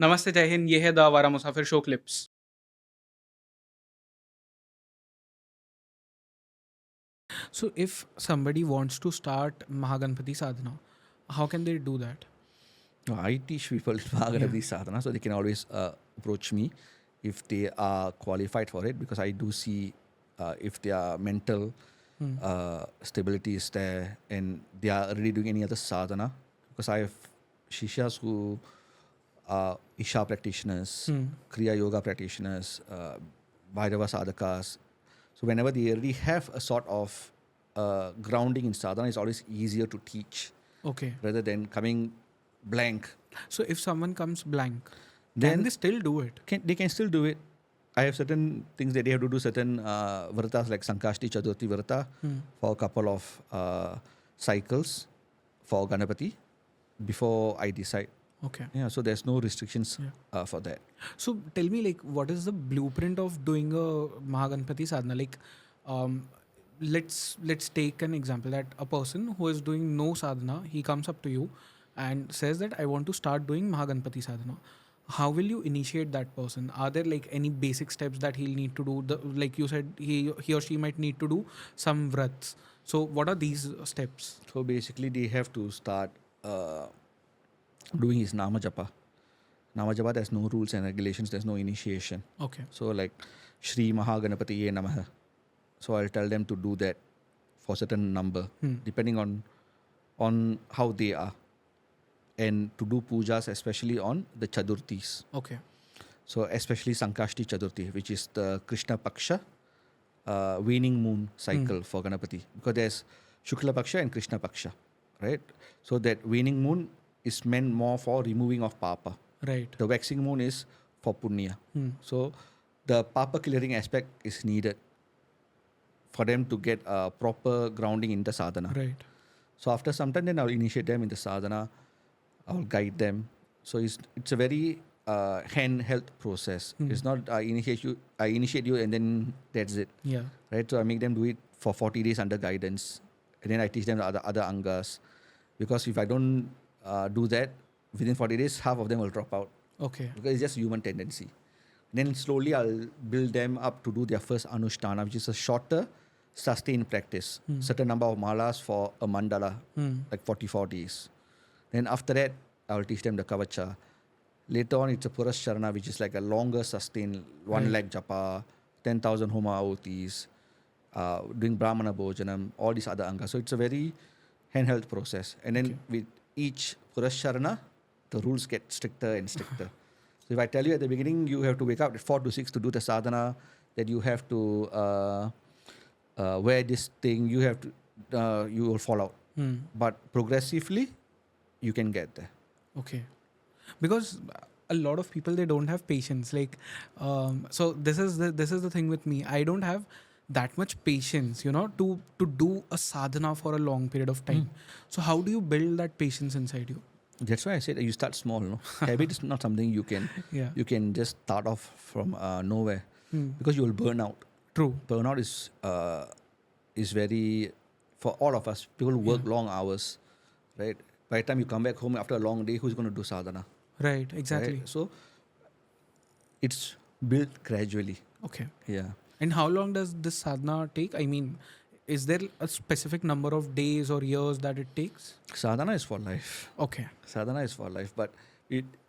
नमस्ते, जय हिंद, ये है द आवारा मुसाफिर show clips. So if somebody wants to start Mahaganpati sadhana, how can they do that? No, I teach people Yeah. Mahaganapati sadhana, so they can always approach me if they are qualified for it, because I do see if their mental stability is there and they are already doing any other sadhana. Because I have shishas who are Isha practitioners, Kriya Yoga practitioners, Bhairava sadhakas. So whenever they already have a sort of grounding in sadhana, it's always easier to teach Okay. rather than coming blank. So if someone comes blank, can Then they still do it? they can still do it. I have certain things that they have to do, certain vratas like Sankashti Chaturthi Vrata for a couple of cycles for Ganapati before I decide. Okay. Yeah, so there's no restrictions for that. So tell me, like, what is the blueprint of doing a Mahaganpati sadhana? Like, um, let's take an example that a person who is doing no sadhana, he comes up to you and says that I want to start doing Mahaganpati sadhana. How will you initiate that person? Are there like any basic steps that he'll need to do? Like you said, he or she might need to do some vrats. So what are these steps? So basically, they have to start doing his Nama Japa. Nama Japa, there's no rules and regulations, there's no initiation. Okay. So like Shri Mahaganapatiye Namaha. So I'll tell them to do that for certain number, depending on how they are, and to do pujas especially on the Chadurthis. Okay. So especially Sankashti Chadurthi, which is the Krishna Paksha waning moon cycle for Ganapati, because there's Shukla Paksha and Krishna Paksha, right? So that waning moon is meant more for removing of papa. Right. The waxing moon is for punya. So the papa clearing aspect is needed for them to get a proper grounding in the sadhana. Right. So after some time, then I'll initiate them in the sadhana. I'll guide them. So it's a very handheld process. It's not I initiate you and then that's it, Yeah. right? So I make them do it for 40 days under guidance, and then I teach them the other angas, because if I don't do that within 40 days, half of them will drop out, Okay. because it's just human tendency. Then slowly I'll build them up to do their first anushtana, which is a shorter, sustained practice. Certain number of malas for a mandala, like 44 days. Then after that, I'll teach them the kavacha. Later on, it's a purascharana, which is like a longer sustained 1 lakh japa, 10,000 homa ahutis, doing brahmana bhojanam, all these other angas. So it's a very handheld process. And then with each purascharana, the rules get stricter and stricter. So if I tell you at the beginning, you have to wake up at 4 to 6 to do the sadhana, that you have to wear this thing, you have to, you will fall out. But progressively, you can get there. Okay. Because a lot of people, they don't have patience. Like, so this is the thing with me. I don't have that much patience, to do a sadhana for a long period of time. So how do you build that patience inside you? That's why I said you start small. No, habit is not something you can Yeah. you can just start off from nowhere, because you will burn out. True. Burnout is very, for all of us. People work long hours, right? By the time you come back home after a long day, who's going to do sadhana? Right. Exactly. Right? So it's built gradually. Okay. Yeah. And how long does this sadhana take? I mean, is there a specific number of days or years that it takes? Sadhana is for life. Okay. Sadhana is for life, but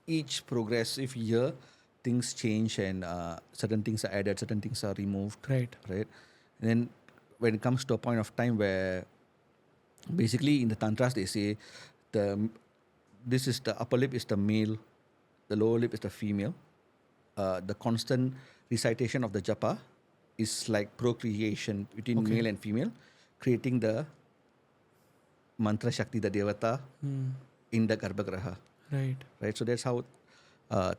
each progressive year, things change, and certain things are added, certain things are removed. Right. Right. And then when it comes to a point of time where basically in the tantras they say this is the upper lip is the male, the lower lip is the female. The constant recitation of the japa is like procreation between male and female, creating the mantra shakti, the devata, in the garbhagraha. Right. Right. So that's how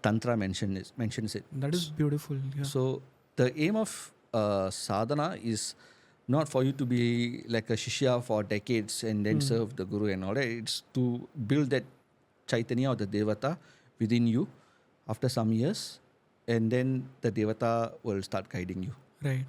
tantra mentions it. That is beautiful. Yeah. So the aim of sadhana is not for you to be like a shishya for decades and then serve the guru and all that. It's to build that chaitanya or the devata within you after some years, and then the devata will start guiding you. Right.